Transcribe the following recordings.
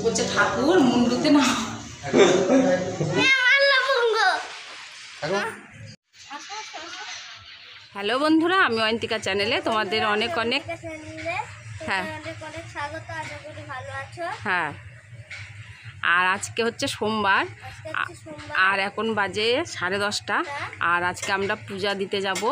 বলছে ঠাকুর মুন্ডুতে না। হ্যালো বন্ধুরা, আমি অয়ন্তিকা চ্যানেলে তোমাদের অনেক অনেক হ্যাঁ হ্যাঁ। আর আজকে হচ্ছে সোমবার, আর এখন বাজে 10:30। আর আজকে আমরা পূজা দিতে যাব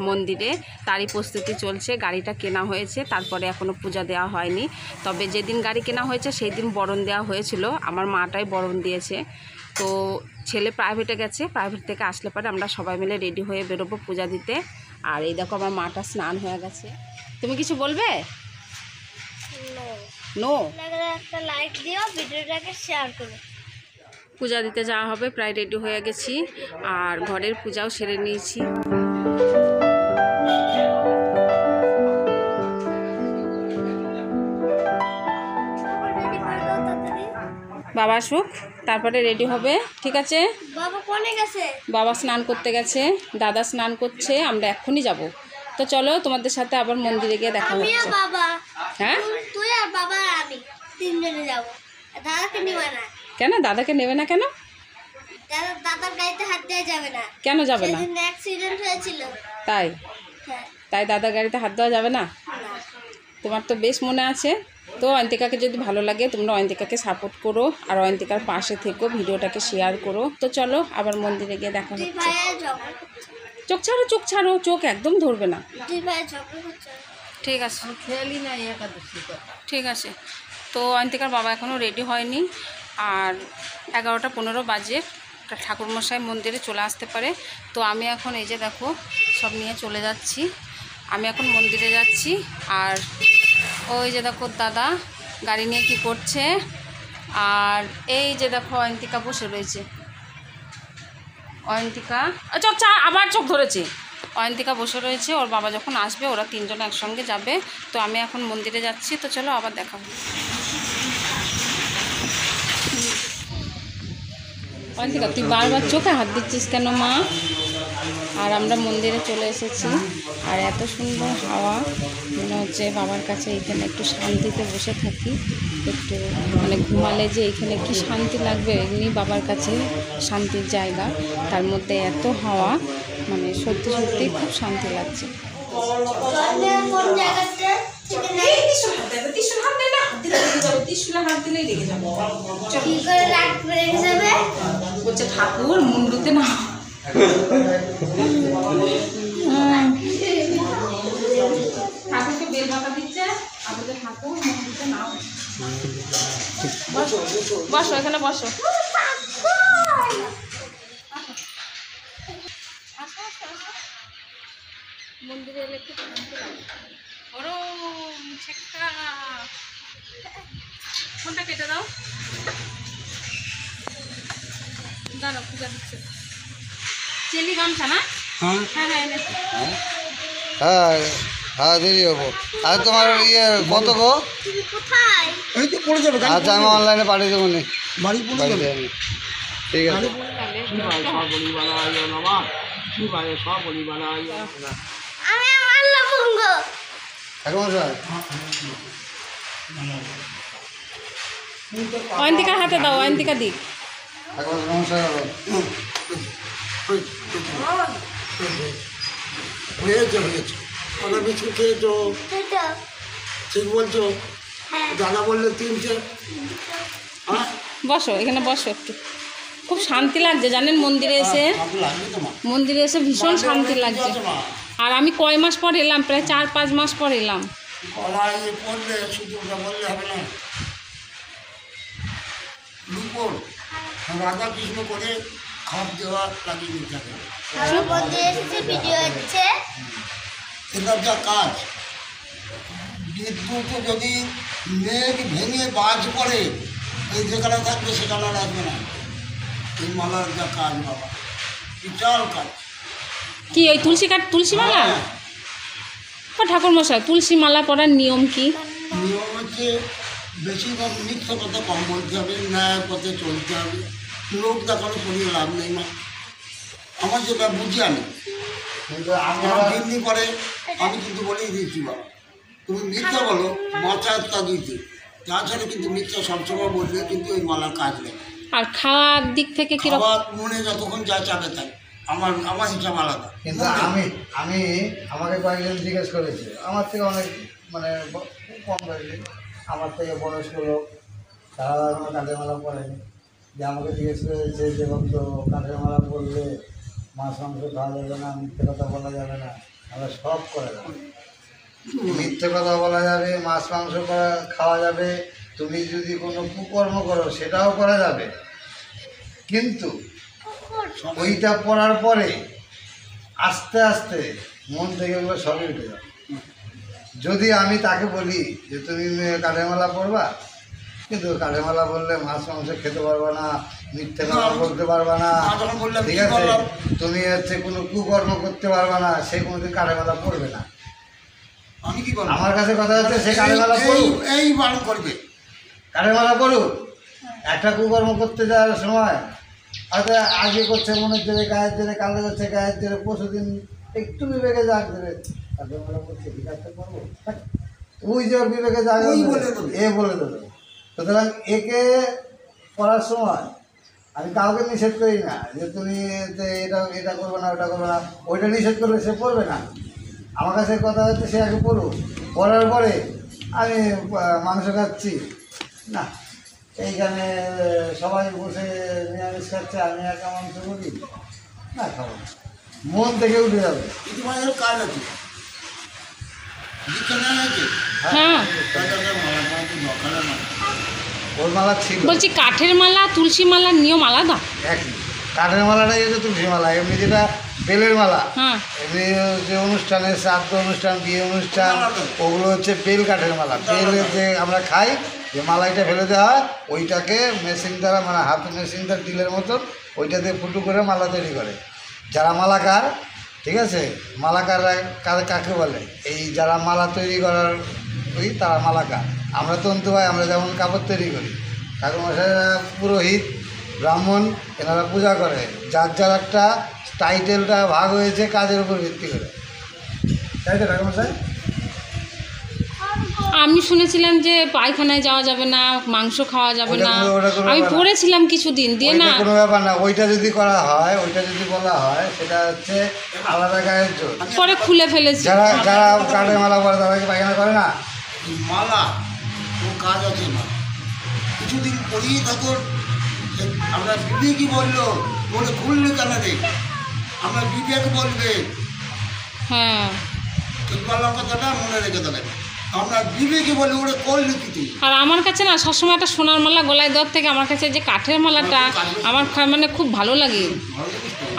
মন্দিরে, তারই প্রস্তুতি চলছে। গাড়িটা কেনা হয়েছে, তারপরে এখনও পূজা দেওয়া হয়নি। তবে যেদিন গাড়ি কেনা হয়েছে সেই দিন বরণ দেওয়া হয়েছিল, আমার মাটাই বরণ দিয়েছে। তো ছেলে প্রাইভেটে গেছে, প্রাইভেট থেকে আসলে পরে আমরা সবাই মিলে রেডি হয়ে বেরোবো পূজা দিতে। আর এই দেখো আমার মাটা স্নান হয়ে গেছে। তুমি কিছু বলবে? নো, একটা লাইক দিও, ভিডিওটাকে শেয়ার করো। পূজা দিতে যাওয়া হবে, প্রায় রেডি হয়ে গেছি। আর ঘরের পূজাও সেরে নিয়েছি। বাবা আসুক, তারপরে রেডি হবে, ঠিক আছে? বাবা কোনে গেছে? বাবা স্নান করতে গেছে, দাদা স্নান করছে, আমরা এক্ষুনি যাব। তো চলো তোমাদের সাথে আবার মন্দিরে গিয়ে দেখা হচ্ছে। বাবা, হ্যাঁ, তুই আর বাবা আর আমি তিনজনে যাব। দাদাকে নেবে না কেন? দাদাকে নেবে না কেন? দাদার গাড়িতে হাত দেওয়া যাবে না। কেন যাবে না? সেদিন অ্যাক্সিডেন্ট হয়েছিল তাই? হ্যাঁ। তাই দাদার গাড়িতে হাত দেওয়া যাবে না? তোমার তো বেশ মনে আছে। তো অয়ন্তিকাকে যদি ভালো লাগে তোমরা অয়ন্তিকাকে সাপোর্ট করো, আর অয়ন্তিকার পাশে থেকো, ভিডিওটাকে শেয়ার করো। তো চলো আবার মন্দিরে গিয়ে দেখা হচ্ছে। চোখ ছাড়ো, চোখ ছাড়ো, চোখ একদম ধরবে না। ঠিক আছে, খেয়ালই নাই একাদশী। ঠিক আছে। তো অয়ন্তিকার বাবা এখনও রেডি হয়নি, আর 11:15 বাজে। ঠাকুরমশাই মন্দিরে চলে আসতে পারে। তো আমি এখন এই যে দেখো সব নিয়ে চলে যাচ্ছি। আমি এখন মন্দিরে যাচ্ছি। আর ওই যে দেখো দাদা গাড়ি নিয়ে কি করছে। আর এই যে দেখো অয়ন্তিকা বসে রয়েছে। অয়ন্তিকা চোখ আবার চোখ ধরেছে। অয়ন্তিকা বসে রয়েছে, ওর বাবা যখন আসবে ওরা তিনজনে একসঙ্গে যাবে। তো আমি এখন মন্দিরে যাচ্ছি। তো চলো আবার দেখা হবে। অয়ন্তিকা তুই বারবার চোখে হাত দিচ্ছিস কেন মা? আর আমরা মন্দিরে চলে এসেছি। আর এত সুন্দর হাওয়া, মনে হচ্ছে বাবার কাছে এখানে একটু শান্তিতে বসে থাকি। একটু মানে ঘুমালে যে এখানে কি শান্তি লাগবে, এমনি বাবার কাছে শান্তির জায়গা। তার মধ্যে এত হাওয়া, মানে সত্যি সত্যি খুব শান্তি লাগছে। বলছে ঠাকুর মুন্ডুতে না। ঠাকুরকে বেল পাতা দিচ্ছে, আমাদের ঠাকুর মুন্ডুতে নাও। বসো, এখানে বসো। মন্দিরে এলে একটু ফোনটা কেটে দাও। দাঁড়াও, পূজা দিচ্ছে। চেলি গামছা না? হ্যাঁ হ্যাঁ এনেছি। হ্যাঁ হ্যাঁ, দেরি হবো। আর তোমার ইয়ে কত গো? আচ্ছা, আমি অনলাইনে পাঠিয়ে দেবো নি। ঠিক আছে। অয়ন্তিকার হাতে দাও, অয়ন্তিকা দিক। হয়েছে হয়েছে, ওরা বিস্কুট খেয়েছো, ঠিক বলছো। দাদা বললে 3টে। বসো, এখানে বসো একটু। খুব শান্তি লাগছে জানেন মন্দিরে এসে। মন্দিরে এসে ভীষণ শান্তি লাগছে। আর আমি কয় মাস পর এলাম, প্রায় 4-5 মাস পর এলাম। রাধা কৃষ্ণ করে খাপ দেওয়া লাগিয়ে দিতে হবে। এটা যা কাজ, বিদ্যুৎ যদি মেঘ ভেঙে বাজ পড়ে, এই যেখানে থাকবে সেখানে রাখবে না। এই মালার যা কাজ বাবা, বিশাল কাজ। কি ওই তুলসী মালা? ও ঠাকুর মশাই, তুলসী মালা পরার নিয়ম কি? নিয়ম হচ্ছে বেশিরভাগ মিথ্যা কথা কম বলতে হবে, ন্যায় পথে চলতে হবে। লোক দেখানো কোনো লাভ নেই মা। আমার যেটা বুঝি আমি দিন করে, আমি কিন্তু বলেই দিয়েছি বাবা, তুমি মিথ্যা বলো মাথা দিতে, তাছাড়া কিন্তু মিথ্যা সবসময় বললে কিন্তু ওই মালার কাজ নেই। আর খাওয়ার দিক থেকে কীরকম? আবার মনে যতক্ষণ যা চাবে তাই, আমার হিসাব আলাদা। কিন্তু আমি আমাকে কয়েকজন জিজ্ঞেস করেছে, আমার থেকে অনেক মানে খুব কম বয়সী, আমার থেকে বয়স্ক লোক, তারা আমার কাঁধে মালা পড়েনি, যে আমাকে জিজ্ঞেস করেছে যে ভক্ত কাঁধে মালা পড়লে মাছ মাংস খাওয়া যাবে না, মিথ্যে কথা বলা যাবে না। আমরা সব করা যাবে, মিথ্যে কথা বলা যাবে, মাছ মাংস খাওয়া যাবে, তুমি যদি কোনো কুকর্ম করো সেটাও করা যাবে, কিন্তু ওইটা পড়ার পরে আস্তে আস্তে মন থেকে ওগুলো সবই উঠে যাবে। যদি আমি তাকে বলি যে তুমি কাঁধে মালা পড়বা, কিন্তু কাঁধে মালা বললে মাছ মাংস খেতে পারবা না, মিথ্যে কথা বলতে পারবা না, ঠিক আছে, তুমি হচ্ছে কোনো কুকর্ম করতে পারবা না, সে কোনোদিন কাঁধে মালা পড়বে না। আমি কি বলবো, আমার কাছে কথা হচ্ছে সে কাঁধে মালা পড়ুক, এই বারণ করবে, কাঁধে মালা পড়ুক। একটা কুকর্ম করতে যাওয়ার সময় হয়তো আগে করছে মনের জোরে, গায়ের জোরে, কালো করছে গায়ের জোরে, পরশুদিন একটু বিবেকে জাগ দেবে, কাঁধে মালা করছে ঠিক আছে করবো, ওই যে ওর বিবেকে জাগ এ বলে দেবে। সুতরাং একে পড়ার সময় আমি কাউকে নিষেধ করি না যে তুমি এটা করবে না, ওটা করবে না, ওইটা নিষেধ করলে সে পড়বে না। আমার কাছে কথা হচ্ছে সে আগে পড়ুক, পড়ার পরে আমি মাংস খাচ্ছি না, এইখানে সবাই বসে নিরামিষ খাচ্ছে, আমি একা মাংস করি না, খাবো না, মন থেকে উঠে যাবে। ইতিমধ্যে কাজ আছে, হ্যাঁ ওর মালা ছিল, বলছি কাঠের মালা তুলসী মালার নিয়ম আলাদা? একই কাঠের মালাটাই হচ্ছে তুলসী মালা, এমনি যেটা বেলের মালা, হ্যাঁ এমনি যে অনুষ্ঠানে শ্রাদ্ধ অনুষ্ঠান, বিয়ে অনুষ্ঠান, ওগুলো হচ্ছে বেল কাঠের মালা। বেলের যে আমরা খাই যে মালাইটা ফেলে দেওয়া হয়, ওইটাকে মেশিন দ্বারা মানে হাত মেশিন দ্বারা ডিলের মতো ওইটা দিয়ে ফুটো করে মালা তৈরি করে। যারা মালাকার, ঠিক আছে, মালাকাররা কাকে বলে, এই যারা মালা তৈরি করার ওই তারা মালাকার। আমরা তন্তু ভাই, আমরা যেমন কাপড় তৈরি করি, ঠাকুরমশাইরা পুরোহিত ব্রাহ্মণ, এনারা পূজা করে, যার যার একটা টাইটেলটা ভাগ হয়েছে কাজের উপর ভিত্তি করে, তাই তো ঠাকুরমশাই? আমি শুনেছিলাম যে পায়খানায় যাওয়া যাবে না, মাংস খাওয়া যাবে না, ওটা কোনো আমি ব্যাপার না। পড়েছিলাম কিছুদিন দিয়ে না। ওইটা কোনো ব্যাপার না, ওইটা যদি করা হয়, ওইটা যদি বলা হয়, সেটা হচ্ছে আলাদা গায়ের জোর। পরে খুলে ফেলেছি। যারা যারা কাঠের মালা পরে তারা কি পায়খানা করে না? মালা ও কাজ আছে না, কিছুদিন পরেই থাকুন। আমরা বিবেকই বললো বলে খুললে কেন রে, আমরা বিবেক বলবে, হ্যাঁ, ঠিক বললাম কথাটা মনে রেখে দেবেন, আমরা বিবেকই বলে ওরা করলে কি তুই। আর আমার কাছে না সবসময় একটা সোনার মালা গলায় দেওয়ার থেকে আমার কাছে যে কাঠের মালাটা আমার মানে খুব ভালো লাগে।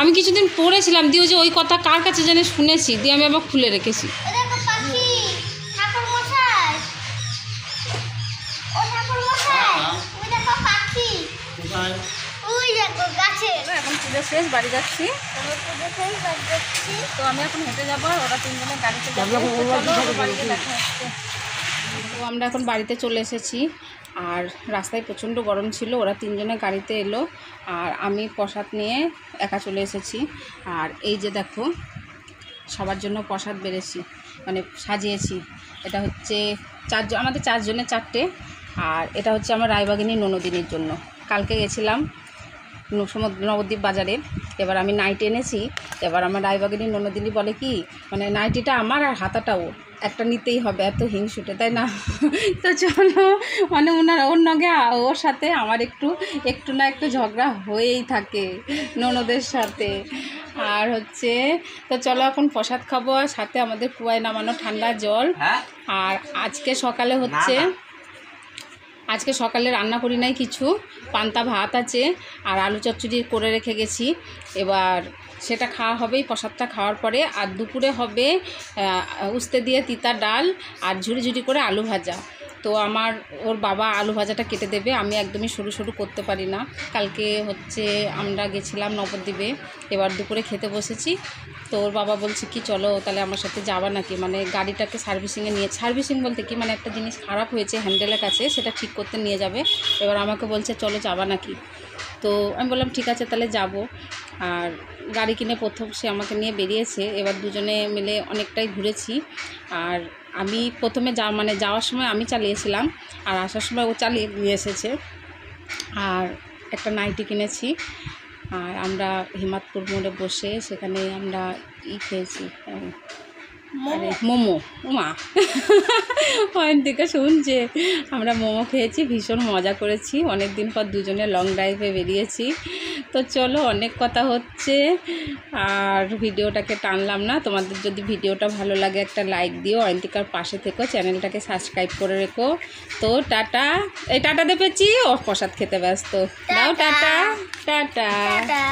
আমি কিছুদিন পড়েছিলাম, দিয়ে যে ওই কথা কার কাছে জানি শুনেছি, দিয়ে আমি আবার খুলে রেখেছি। ও দেখো পাখি, ঠাকুর মশাই, ও ঠাকুর মশাই, ওই দেখো পাখি, কোথায়? ওই দেখো গাছে। এখন পুজো শেষ, বাড়ি যাচ্ছি। আমরা পুজো খেয়ে বাড়ি যাচ্ছি। তো আমি এখন হেঁটে যাবো, আর ওরা তিনজনে গাড়িতে যাবে। তো আমরা এখন বাড়িতে চলে এসেছি, আর রাস্তায় প্রচণ্ড গরম ছিল, ওরা তিনজনে গাড়িতে এলো, আর আমি প্রসাদ নিয়ে একা চলে এসেছি। আর এই যে দেখো সবার জন্য প্রসাদ বেড়েছি, মানে সাজিয়েছি। এটা হচ্ছে আমাদের চারজনের চারটে, আর এটা হচ্ছে আমার রায়বাগিনী ননদিনীর জন্য। কালকে গেছিলাম নবদ্বীপ বাজারে, এবার আমি নাইটি এনেছি। এবার আমার রায়বাগিনী ননদিনী বলে কি, মানে নাইটিটা আমার আর হাতাটাও একটা নিতেই হবে, এত হিংসুটে, তাই না? তো চলো, মানে ওর নগে ওর সাথে আমার একটু না একটু ঝগড়া হয়েই থাকে ননদের সাথে। আর হচ্ছে তো চলো এখন প্রসাদ খাবো, আর সাথে আমাদের কুয়ায় নামানো ঠান্ডা জল। আর আজকে সকালে রান্না করি নাই কিছু, পান্তা ভাত আছে আর আলু চচ্চড়ি করে রেখে গেছি। এবার সেটা খাওয়া হবেই প্রসাদটা খাওয়ার পরে। আর দুপুরে হবে উস্তে দিয়ে তিতা ডাল আর ঝুড়ি করে আলু ভাজা। তো ওর বাবা আলু ভাজাটা কেটে দেবে, আমি একদমই সরু সরু করতে পারি না। কালকে হচ্ছে আমরা গেছিলাম নবদ্বীপে, এবার দুপুরে খেতে বসেছি। তো ওর বাবা বলছে কি চলো তাহলে আমার সাথে যাবা নাকি, মানে গাড়িটাকে সার্ভিসিং বলতে কি, মানে একটা জিনিস খারাপ হয়েছে হ্যান্ডেলের কাছে, সেটা ঠিক করতে নিয়ে যাবে। এবার আমাকে বলছে চলো যাবা নাকি, তো আমি বললাম ঠিক আছে তাহলে যাব। আর গাড়ি কিনে প্রথম সে আমাকে নিয়ে বেরিয়েছে, এবার দুজনে মিলে অনেকটাই ঘুরেছি। আর আমি প্রথমে যাওয়ার সময় আমি চালিয়েছিলাম, আর আসার সময় ও চালিয়ে নিয়ে এসেছে। আর একটা নাইটি কিনেছি, আর আমরা হিমাদপুর মোড়ে বসে সেখানে আমরা খেয়েছি, আরে মোমো। মা অয়ন্তিকা শুনছে, আমরা মোমো খেয়েছি, ভীষণ মজা করেছি। অনেক দিন পর দুজনে লং ড্রাইভে বেরিয়েছি। তো চলো, অনেক কথা হচ্ছে আর ভিডিওটাকে টানলাম না। তোমাদের যদি ভিডিওটা ভালো লাগে একটা লাইক দিও, অয়ন্তিকার পাশে থেকো, চ্যানেলটাকে সাবস্ক্রাইব করে রেখো। তো টাটা। এই টাটা দে পেয়েছি, ও প্রসাদ খেতে ব্যস্ত। দাও টাটা। টাটা। টাটা।